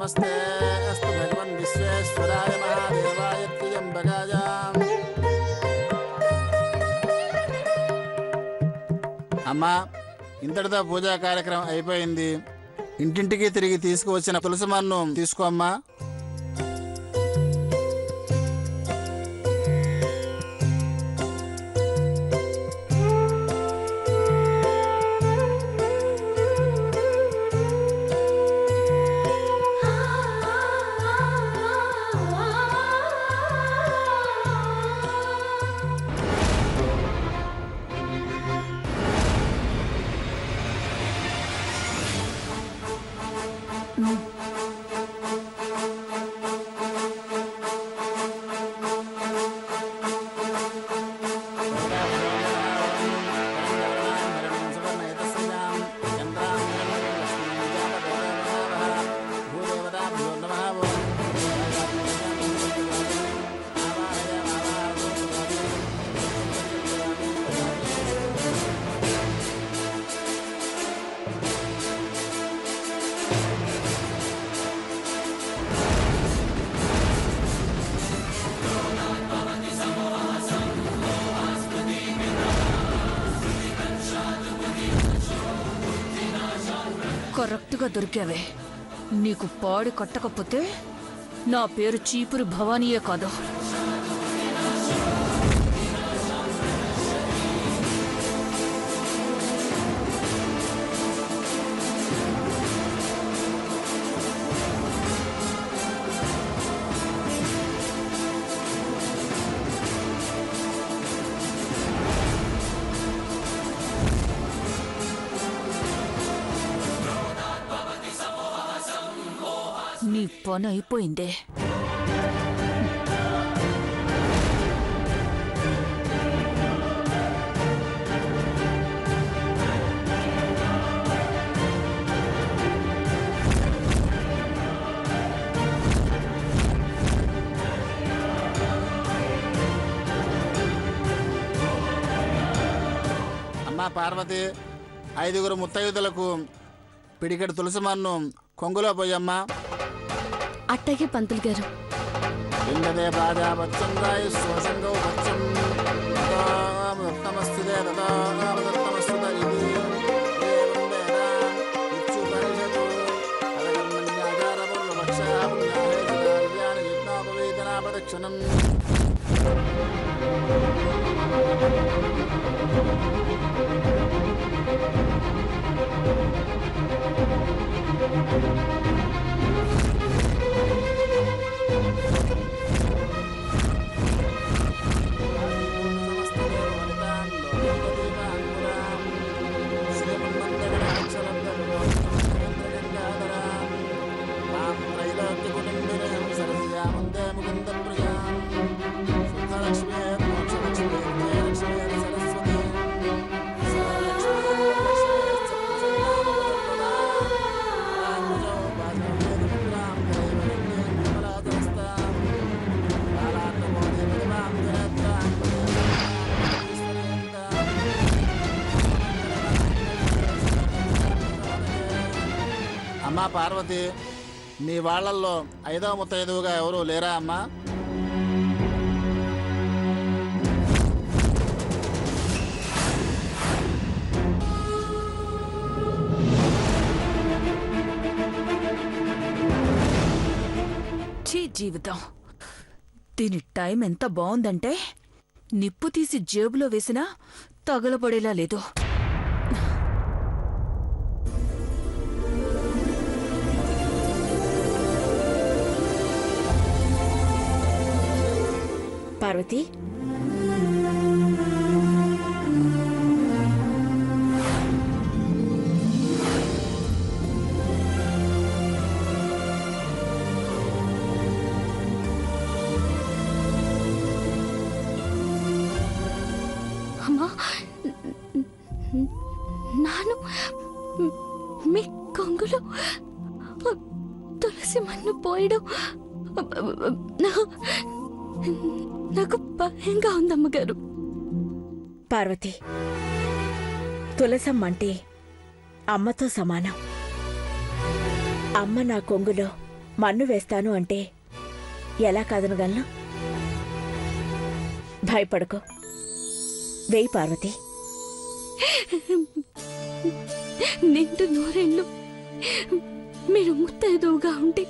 नमस्ते अस्तु भगवन् विश्वेश्वराय महादेवाय त्र्यंबकाय। అమ్మా, ఇంతటితో పూజా కార్యక్రమం అయిపోయింది. ఇంటింటికి తిరిగి తీసుకువచ్చిన తులసిమాను తీసుకో అమ్మా. కరెక్ట్గా దొరికావే. నీకు పాడి కట్టకపోతే నా పేరు చీపురు భవానీయే కాదు. నీ పని అయిపోయిందే. అమ్మా పార్వతి, 5 ముత్తైదులకు పిడికెడు తులసిమాను కొంగులో పోయమ్మా. అట్టగే పంతులు గారు. ఇందదే బాజా బచ్చం రాయి శోషంగౌ బచ్చం ఉత్తమస్తుదే ఉత్తమస్తుద ఇది ఏవం వేద ఇచ్చుపరిషతు అదకర్మణ్యాచారపూర్వ భక్షాపుణ్యాహేతుకార్యాణి యజ్ఞోపవేదనా ప్రదక్షిణం. అమ్మా పార్వతి, మీ వాళ్లల్లో 5వ ముత్తైదువుగా ఎవరు లేరా అమ్మా? జీవితం దీని టైం ఎంత బావుందంటే నిప్పు తీసి జేబులో వేసినా తగలబడేలా లేదు. పార్వతి, అమ్మా, నాను మీ కొంగులో తులసి మన్ను పోయడం నాకు భయంగా ఉందమ్మగారు. పార్వతి, తులసమ్మ అంటే అమ్మతో సమానం. అమ్మ నా కొంగులో మన్ను వేస్తాను అంటే ఎలా కాదనగలను? భయపడకు, వేయి పార్వతి. నిండు నూరేళ్ళు మీరు ముత్తైదువుగా ఉండి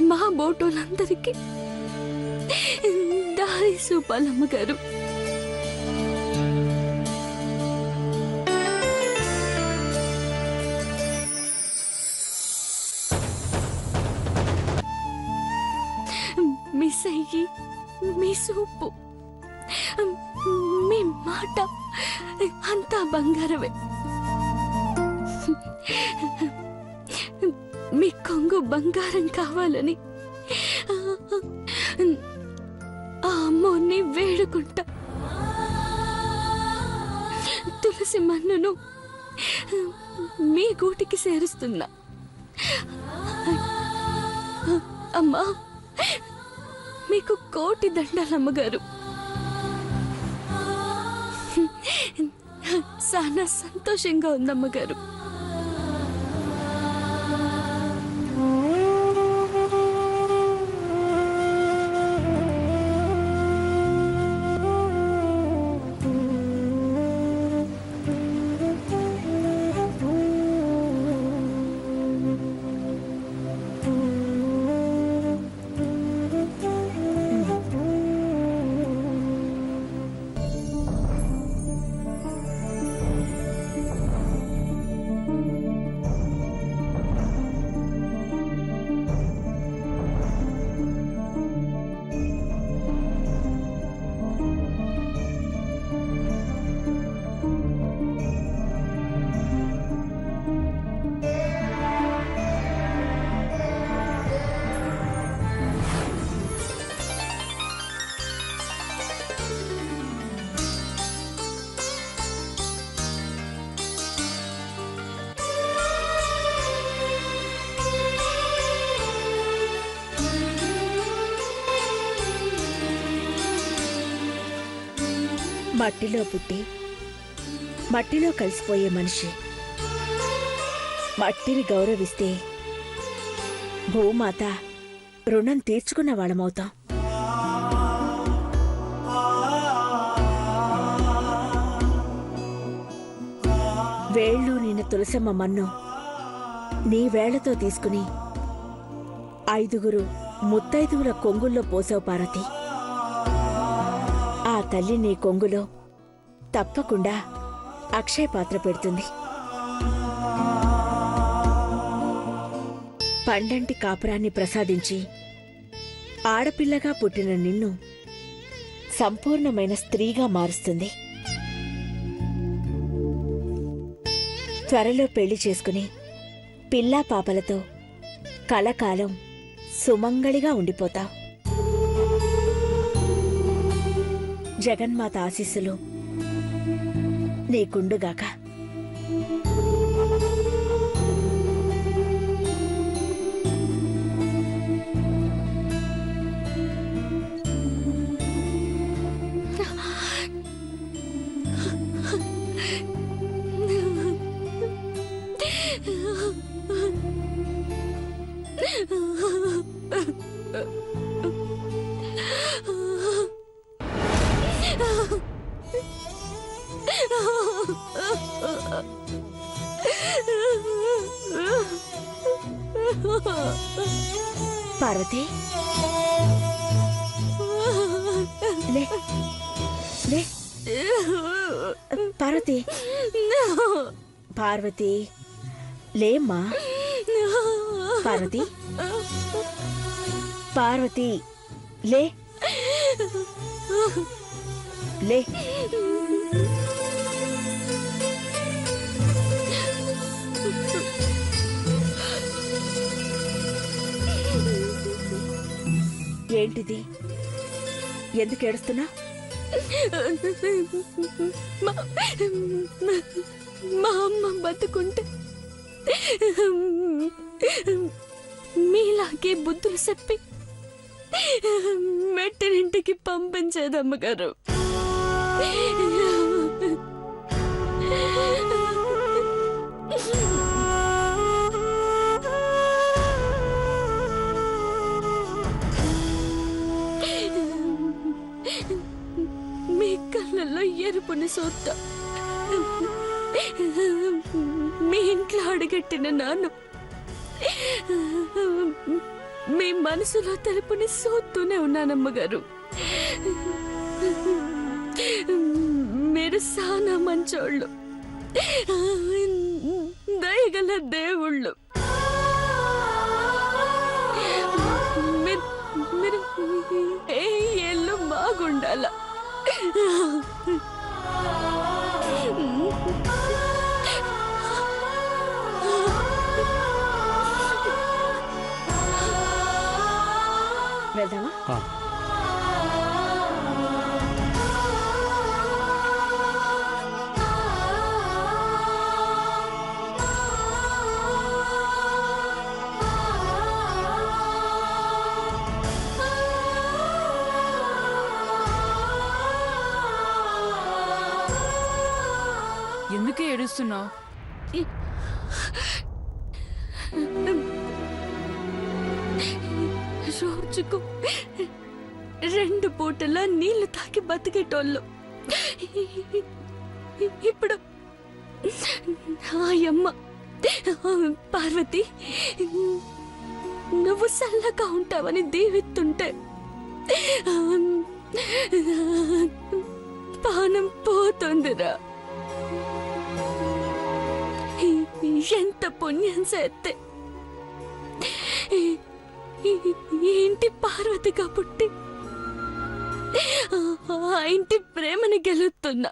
మా బోటోలందరికీ దారి చూపాలమ్మగారు. మీ సయ్యి, మీ సూపు, మీ మాట అంతా బంగారమే. మీ కొంగు బంగారం కావాలని ఆ అమ్మోని వేడుకుంటా. తులసి మన్నును మీ గూటికి చేరుస్తున్నా. అమ్మా, మీకు కోటి దండాలమ్మగారు. చాలా సంతోషంగా ఉందమ్మగారు. మట్టిలో పుట్టి మట్టిలో కలిసిపోయే మనిషి. మట్టిని గౌరవిస్తే భూమాత రుణం తీర్చుకున్న వాళ్ళమవుతాం. వేళ్ళు నిన్న తులసమ్మ మన్ను నీ వేళ్లతో తీసుకుని 5 ముత్తైదువుల కొంగుల్లో పోసావు పార్వతి. ఆ తల్లి నీ కొంగులో తప్పకుండా అక్షయ పాత్ర పెడుతుంది. పండంటి కాపురాన్ని ప్రసాదించి ఆడపిల్లగా పుట్టిన నిన్ను సంపూర్ణమైన స్త్రీగా మారుస్తుంది. త్వరలో పెళ్లి చేసుకుని పిల్లా పాపలతో కలకాలం సుమంగళిగా ఉండిపోతావు. జగన్మాత ఆశీస్సులు నీకుండుగాక. పార్వతి లే లే పార్వతి పార్వతి లేమ్మా పార్వతి పార్వతి లే లే ఏంటిది ఎందుకు ఏడుస్తున్నా మా అమ్మ బతుకుంటే మీలాగే బుద్ధులు చెప్పి మెట్టినింటికి పంపించేదమ్మగారు. మీ కళ్ళల్లో ఎరుపుని సోత్త మీ ఇంట్లో అడుగట్టిన నాన్న మీ మనసులో తెలుపుని సోత్తూనే ఉన్నానమ్మగారు. మీరు సానా మంచోళ్ళు, దయగల దేవుళ్ళు. మీరు ఏ ఏళ్ళు బాగుండాల. వెళ్దామా? ఎందుకు ఏడుస్తున్నావు? రోజుకు 2 పూటలా నీళ్లు తాగి బతికేటోళ్ళు ఇప్పుడు ఆయమ్మ పార్వతి నువ్వు చల్లగా ఉంటావని దీవిస్తుంటే పానం పోతుందిరా. ఎంత పుణ్యం చేస్తే ఇంటి పార్వతిగా పుట్టి ఆ ఇంటి ప్రేమని గెలుస్తున్నా.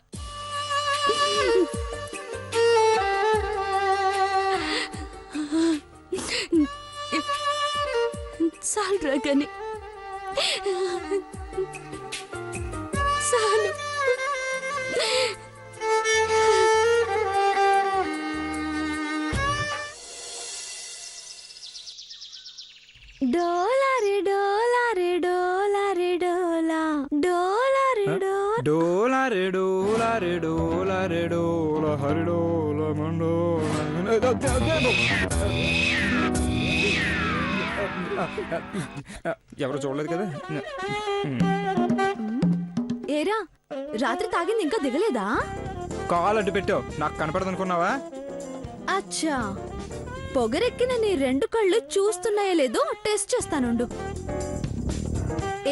చాలురా గని, చాలు. డోలా రే డోలా రే డోలా రే డోలా డోలా రే డోలా రే డోలా రే డోలా రే డోలా హరి డోలా ఎవరు చూడలేదు కదా. ఏరా రాత్రి తాగింది ఇంకా దిగలేదా? కాల్ అడ్డు పెట్టావు, నాకు కనపడదు అనుకున్నావా? అచ్చా, పొగరెక్కిన నీ 2 కళ్ళు చూస్తున్నాయో లేదో టెస్ట్ చేస్తానుండు.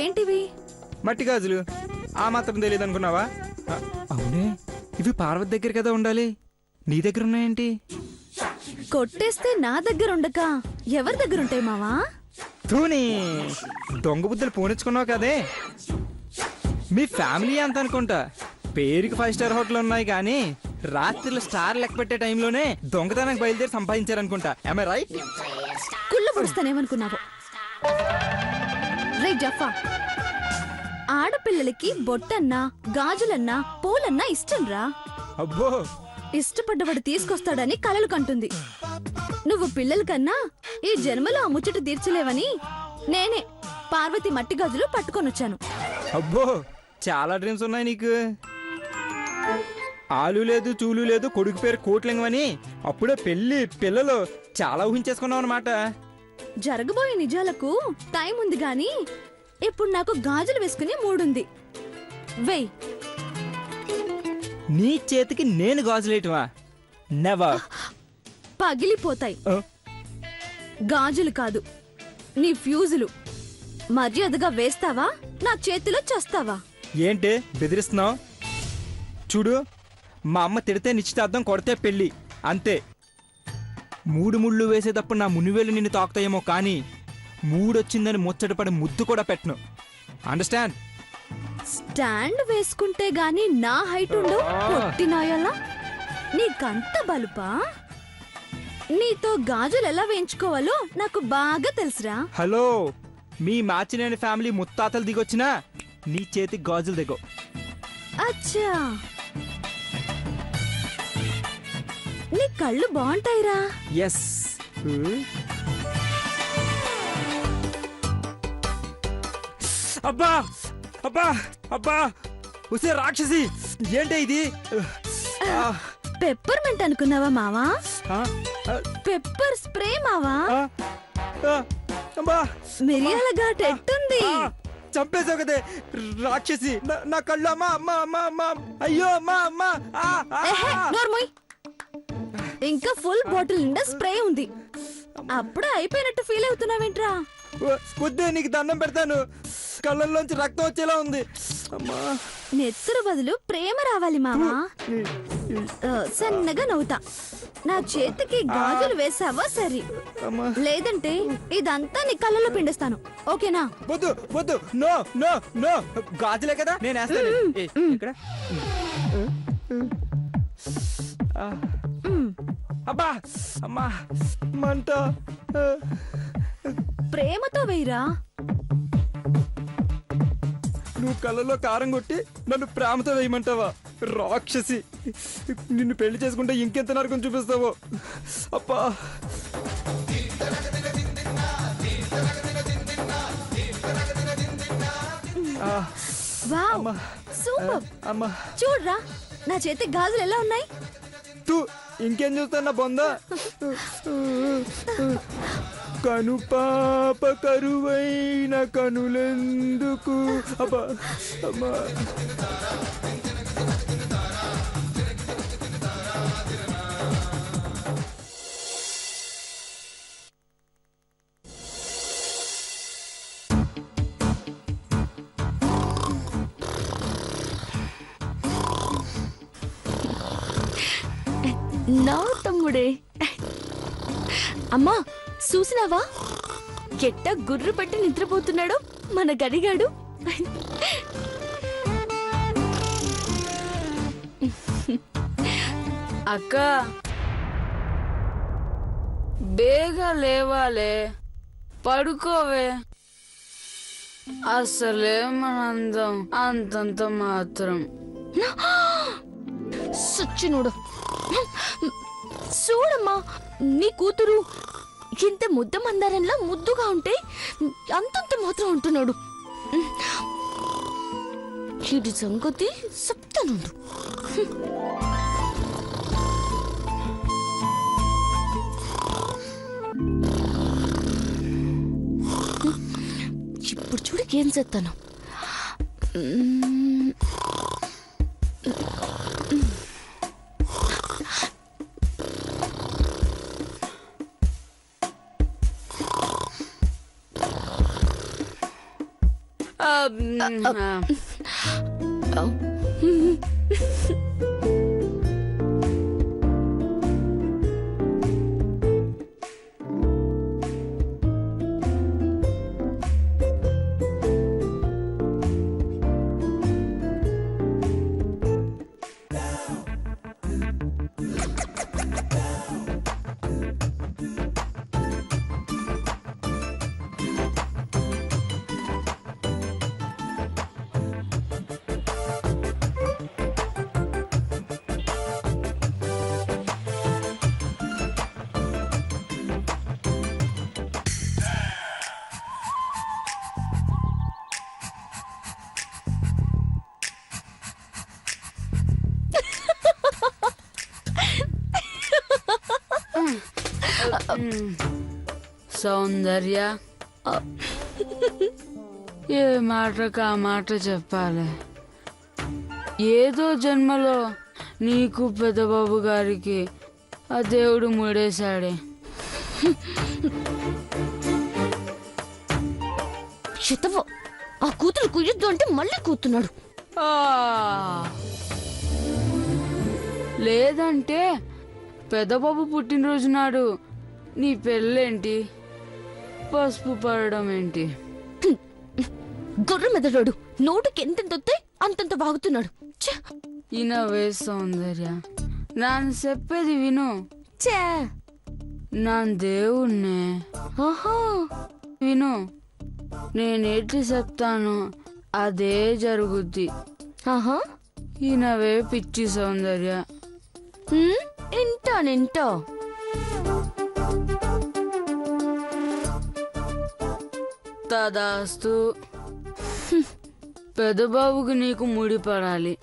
ఏంటివి? మట్టి గాజులు. ఆ మాత్రం తెలియదు అనుకున్నావా? అవునే, ఇవి పార్వతి దగ్గర కదా ఉండాలి, నీ దగ్గర ఉన్నాయేంటి? కొట్టేస్తే నా దగ్గర ఉండక ఎవరి దగ్గర ఉంటాయి మావా? తూని దొంగ బుద్ధులు పోనిచ్చుకున్నావు కదే. మీ ఫ్యామిలీ అంత అనుకుంటా. పేరుకి 5 స్టార్ హోటల్ ఉన్నాయి కానీ రాత్రిలో స్టార్ లెక్క పెట్టే టైంలోనే దొంగతనానికి బయలుదేరి సంపాదించారనుకుంటా. Am I right? కుళ్ళు పొడుస్తానేమనుకున్నావు? రే జఫా, ఆడపిల్లలకి బొట్టన్నా గాజులన్నా పూలన్నా ఇష్టం రా. అబ్బో, ఇష్టపడ్డవాడు తీసుకొస్తాడని కలలు కంటుంది. నువ్వు పిల్లల కన్నా ఈ జన్మలో ఆ ముచ్చట తీర్చలేవని నేనే పార్వతి మట్టి గాజులు పట్టుకొనొచ్చాను. అబ్బో, చాలా డ్రీమ్స్ ఉన్నాయి నీకు. ఆలు లేదు చూలు లేదు, కొడుకు పేరు కోట్లింగం అని అప్పుడే పెళ్లి పిల్లలు చాలా ఊహించేసుకున్నావు అనమాట. జరగబోయే నిజాలకు టైం ఉంది గాని ఇప్పుడు నాకు గాజులు వేసుకునే మూడుంది. వెయ్. నీ చేతికి నేను గాజులేయటమా? నెవర్. పగిలిపోతాయి. గాజులు కాదు, నీ ఫ్యూజులు మర్యాదగా వేస్తావా నా చేతిలో చేస్తావా? ఏంటి బెదిరిస్తున్నావు? చూడు, మా అమ్మ తిడితే నిశ్చితార్థం, కొడితే పెళ్ళి, అంతే. 3 ముళ్ళు వేసేటప్పుడు నా మునివేలు నిన్ను తాకుతాయేమో కానీ మూడొచ్చిందని ముచ్చటపడి ముద్దు కూడా పెట్టను. అండర్స్టాండ్? స్టాండ్ వేసుకుంటే గాని నా హైట్ ఉండు పొట్టినాయలా. నీకంత బలుపా? నీతో గాజులు ఎలా వేయించుకోవాలో నాకు బాగా తెలుసురా. హలో, మీ మాచినేని ఫ్యామిలీ ముత్తాతలు దిగొచ్చినా నీ చేతి గాజులు దిగో. అచ్చా, నీ కళ్ళు బాగుంటాయిరా. ఎస్. అబ్బా అబ్బా అబ్బా, ఉసే రాక్షసి, ఏంటి ఇది? పెప్పర్మెంట్ అనుకున్నావా మావా? ఆ, ఆ, పెప్పర్ స్ప్రే మావా. ఆ, ఆ, అబ్బా, మిరియాల ఘాట్ ఎట్టుంది? ఆ, చంపేశావు కదే రాక్షసి. నా కళ్ళు, అమ్మా అమ్మా అమ్మా అమ్మా, అయ్యో అమ్మా అమ్మా. ఆ, ఆ, ఎహె, నోర్మోయ్. ఇంకా ఫుల్ బాటిల్ నిండా స్ప్రే ఉంది. అప్పుడే అయిపోయినట్టు ఫీల్ అవుతున్నావేంట్రా? వద్దే, నీకు దండం పెడతాను. కళ్ళల్లోంచి రక్తం వచ్చేలా ఉంది. అమ్మా, నెత్తురు బదులు ప్రేమ రావాలి మావా. సన్నగా నవ్వుతా. నా చేతికి గాజులు వేసావా సరి, అమ్మా. లేదంటే ఇదంతా నీ కళ్ళలో పిండిస్తాను. ఓకేనా? వద్దు వద్దు, నో నో నో, గాజులే కదా నేను వేస్తాను. ఇక్కడ అబ్బా అమ్మా, మంట. ప్రేమతో వేయరా. నువ్వు కళ్ళలో కారం కొట్టి నన్ను ప్రేమతో వేయమంటావా? రాక్షసి, నిన్ను పెళ్లి చేసుకుంటే ఇంకెంత నరకం చూపిస్తావో. అబ్బా, వావ్, సూపర్. అమ్మా, చూడరా నా చేతి గాజులు ఎలా ఉన్నాయి. తూ, ఇంకేం చూస్తున్నా బొందా. కను పాప కరువైన కనులెందుకు. అబ్బా అమ్మా, నా తమ్ముడే. అమ్మా చూసినావా ఎట్ట గుర్రు పట్టి నిద్రపోతున్నాడు మన గడిగాడు. అక్క బేగా లేవాలే, పడుకోవే. అసలే మనందం అంతంత మాత్రం. సచ్చినోడు. చూడమ్మా, నీ కూతురు ఇంత ముద్ద మందారంలా ముద్దుగా ఉంటే అంతంత మాత్రం ఉంటున్నాడు. ఇది సంగతి చెప్తానుండు. ఇప్పుడు చూడు ఏం చేస్తాను. సౌందర్య, ఏ మాటకు ఆ మాట చెప్పాలి. ఏదో జన్మలో నీకు పెద్దబాబు గారికి ఆ దేవుడు ముడేశాడే. శతవ ఆ కూతురు కుయ్యొద్దు అంటే మళ్ళీ కూతున్నాడు. ఆ, లేదంటే పెద్దబాబు పుట్టినరోజు నాడు నీ పెళ్ళేంటి, పసుపు పడడం ఏంటి? గొర్రె మెదడు నోటుకి ఎంతెంత వస్తే అంతంత వాగుతున్నాడు. ఛ! ఇనవే సౌందర్య, నాన్న చెప్పేది విను. ఛే! నా దేవుణ్ణే ఆహా! విను. నేనేటి చెప్తాను అదే జరుగుద్ది. ఆహా! ఇనవే పిచ్చి సౌందర్య. ఇంటో తదాస్తు. పెద్దబాబుకి నీకు ముడి పడాలి.